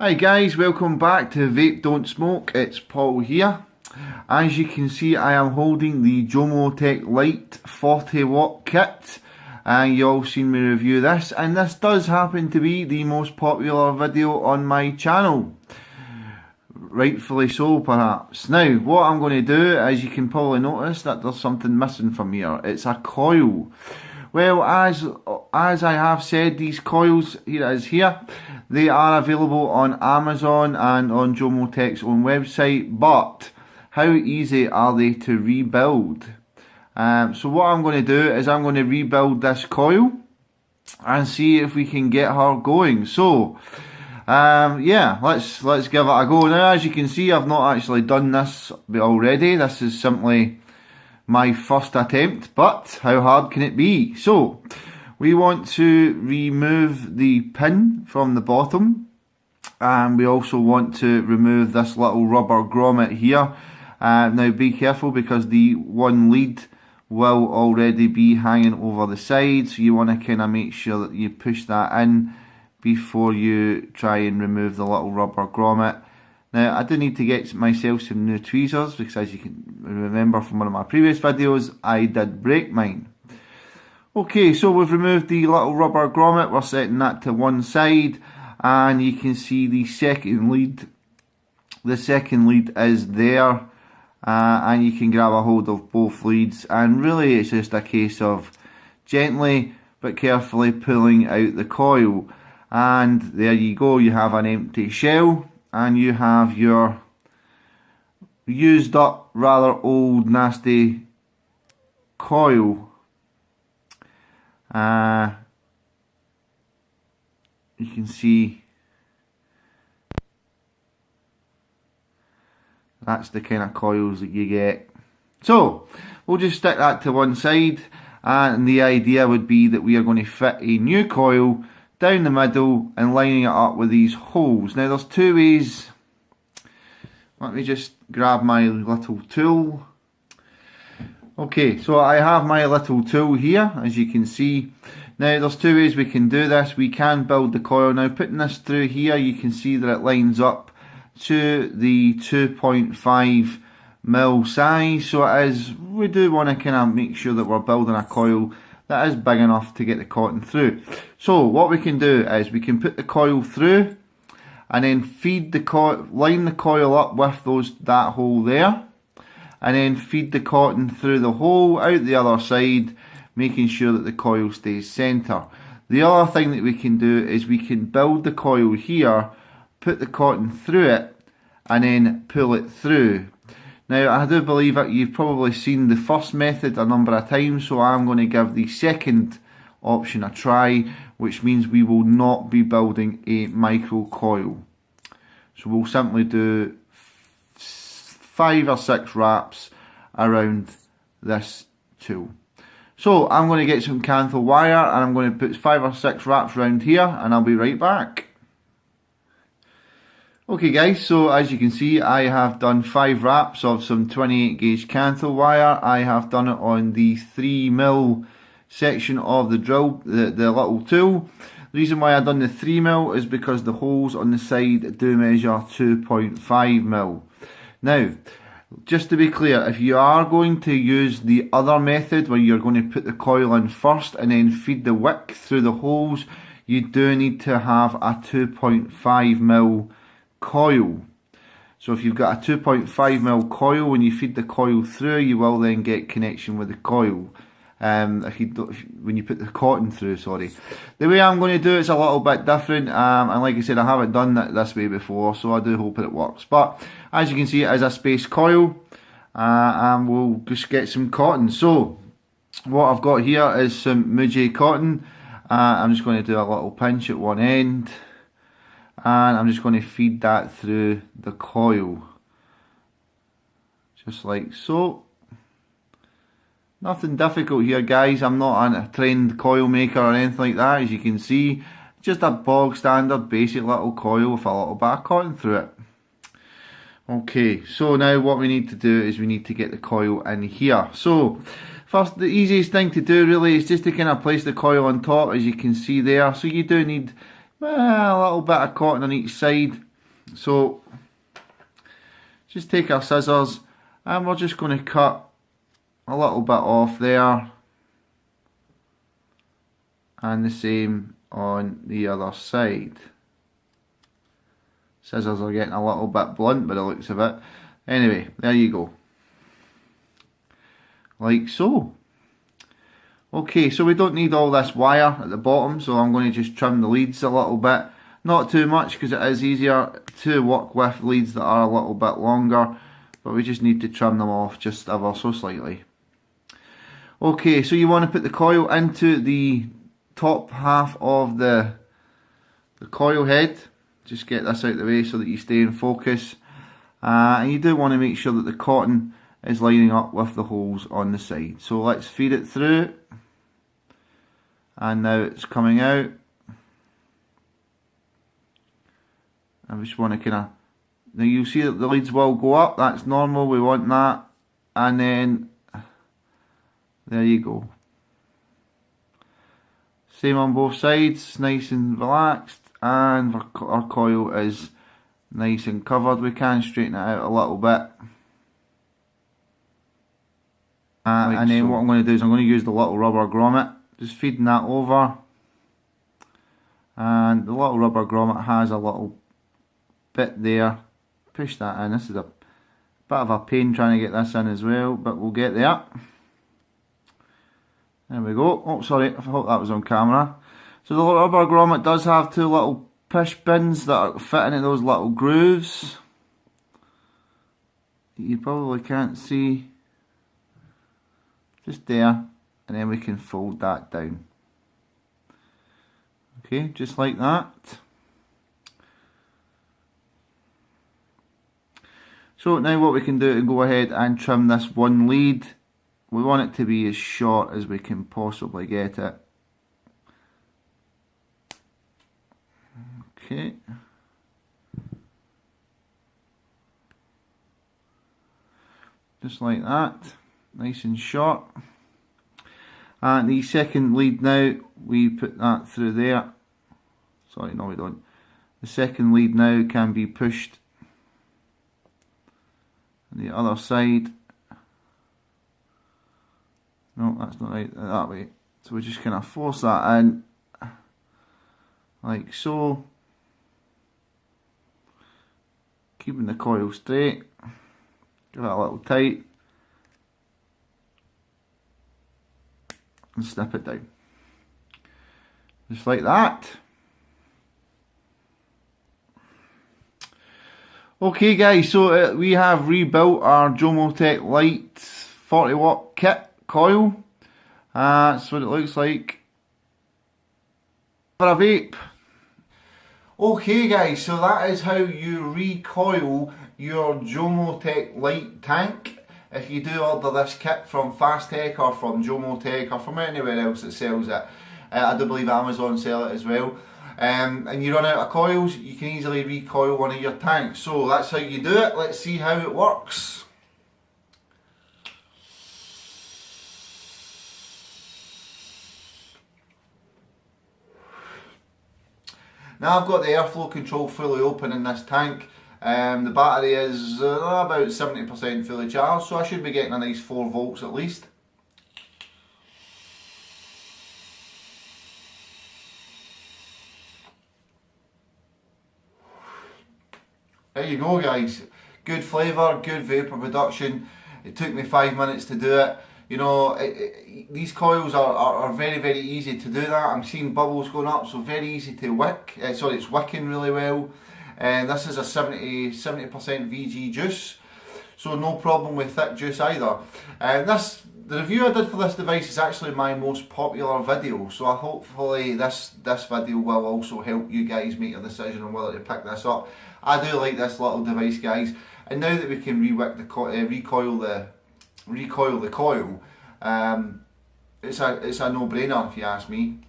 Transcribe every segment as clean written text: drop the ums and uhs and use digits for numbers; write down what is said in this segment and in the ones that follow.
Hi guys, welcome back to Vape Don't Smoke. It's Paul here. As you can see, I am holding the JomoTech LITE 40 watt kit, and you all seen me review this, and this does happen to be the most popular video on my channel. Rightfully so, perhaps. Now, what I'm going to do, as you can probably notice, that there's something missing from here. It's a coil. Well, as I have said, these coils, here it is here, they are available on Amazon and on JomoTech's own website, but how easy are they to rebuild? So what I'm going to do is I'm going to rebuild this coil and see if we can get her going. So, yeah, let's give it a go. Now, as you can see, I've not actually done this already. This is simply my first attempt, but how hard can it be? So, we want to remove the pin from the bottom, and we also want to remove this little rubber grommet here. Now be careful, because the one lead will already be hanging over the side, so you want to kind of make sure that you push that in before you try and remove the little rubber grommet. Now, I do need to get myself some new tweezers, because as you can remember from one of my previous videos, I did break mine. Okay, so we've removed the little rubber grommet, we're setting that to one side, and you can see the second lead. The second lead is there, and you can grab a hold of both leads, and really it's just a case of gently but carefully pulling out the coil. And there you go, you have an empty shell, and you have your used up, rather old, nasty coil. You can see that's the kind of coils that you get. So we'll just stick that to one side, and the idea would be that we are going to fit a new coil down the middle and lining it up with these holes. Now there's two ways. Let me just grab my little tool. Okay, so I have my little tool here, as you can see. Now there's two ways we can do this. We can build the coil. Now putting this through here, you can see that it lines up to the 2.5 mil size. So it is, we do want to kind of make sure that we're building a coil that is big enough to get the cotton through. So what we can do is we can put the coil through and then feed the coil, line the coil up with that hole there, and then feed the cotton through the hole out the other side, making sure that the coil stays centre. The other thing that we can do is we can build the coil here, put the cotton through it, and then pull it through. Now I do believe that you've probably seen the first method a number of times, so I'm going to give the second option a try, which means we will not be building a micro coil. So we'll simply do 5 or 6 wraps around this tool. So I'm going to get some cantho wire, and I'm going to put 5 or 6 wraps around here, and I'll be right back. Okay guys, so as you can see, I have done 5 wraps of some 28 gauge cantho wire. I have done it on the 3mm section of the drill, the little tool. The reason why I've done the 3mm is because the holes on the side do measure 2.5mm. Now, just to be clear, if you are going to use the other method where you're going to put the coil in first and then feed the wick through the holes, you do need to have a 2.5mm coil. So if you've got a 2.5mm coil, when you feed the coil through, you will then get connection with the coil. When you put the cotton through, sorry. The way I'm going to do it is a little bit different, and like I said, I haven't done it this way before, so I do hope that it works. But as you can see, it is a space coil, and we'll just get some cotton. So what I've got here is some Muji cotton. I'm just going to do a little pinch at one end, and I'm just going to feed that through the coil, just like so. Nothing difficult here guys, I'm not a trained coil maker or anything like that. As you can see, just a bog standard basic little coil with a little bit of cotton through it. Okay, so now what we need to do is we need to get the coil in here. So first, the easiest thing to do really is just to kind of place the coil on top, as you can see there. So you do need a little bit of cotton on each side. So just take our scissors and we're just going to cut a little bit off there, and the same on the other side. Scissors are getting a little bit blunt by the looks of it. Anyway, there you go. Like so. Okay, so we don't need all this wire at the bottom, so I'm going to just trim the leads a little bit. Not too much, because it is easier to work with leads that are a little bit longer, but we just need to trim them off just ever so slightly. Okay, so you want to put the coil into the top half of the coil head. Just get this out of the way so that you stay in focus. And you do want to make sure that the cotton is lining up with the holes on the side. So let's feed it through. And now it's coming out. I just want to kind of, now you'll see that the leads will go up, that's normal, we want that. And then, there you go. Same on both sides, nice and relaxed. And our coil is nice and covered. We can straighten it out a little bit. And then what I'm going to do is I'm going to use the little rubber grommet, just feeding that over. And the little rubber grommet has a little bit there. Push that in. This is a bit of a pain trying to get this in as well, but we'll get there. There we go. Oh, sorry, I thought that was on camera. So the little rubber grommet does have two little push pins that are fitting in those little grooves. You probably can't see. Just there, and then we can fold that down. Okay, just like that. So now what we can do is go ahead and trim this one lead. We want it to be as short as we can possibly get it. Okay. Just like that. Nice and short. And the second lead now, we put that through there. Sorry, no we don't. The second lead now can be pushed on the other side. No, that's not right, that way. So we just kind of force that in, like so. Keeping the coil straight. Give it a little tight. And snip it down. Just like that. Okay guys, so we have rebuilt our JomoTech LITE 40 watt kit coil. That's what it looks like for a vape. Okay guys, so that is how you recoil your JomoTech LITE tank. If you do order this kit from Fastech or from JomoTech or from anywhere else that sells it, I do believe Amazon sell it as well, and you run out of coils, you can easily recoil one of your tanks. So that's how you do it. Let's see how it works. Now I've got the airflow control fully open in this tank. The battery is about 70% fully charged, so I should be getting a nice 4 volts at least. There you go guys, good flavour, good vapour production. It took me 5 minutes to do it. You know, these coils are very, very easy to do that. I'm seeing bubbles going up, so very easy to wick. Sorry, it's wicking really well. And this is a 70% VG juice, so no problem with thick juice either. And the review I did for this device is actually my most popular video, so hopefully this video will also help you guys make a decision on whether to pick this up. I do like this little device guys, and now that we can recoil the coil, it's a no-brainer if you ask me.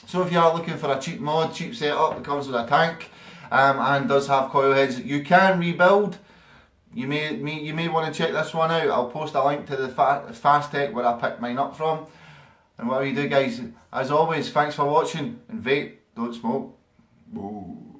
So if you are looking for a cheap mod, cheap setup that comes with a tank and does have coil heads that you can rebuild, you may want to check this one out. I'll post a link to the Fastech where I picked mine up from. And whatever you do, guys, as always, thanks for watching, and vape, don't smoke. Whoa.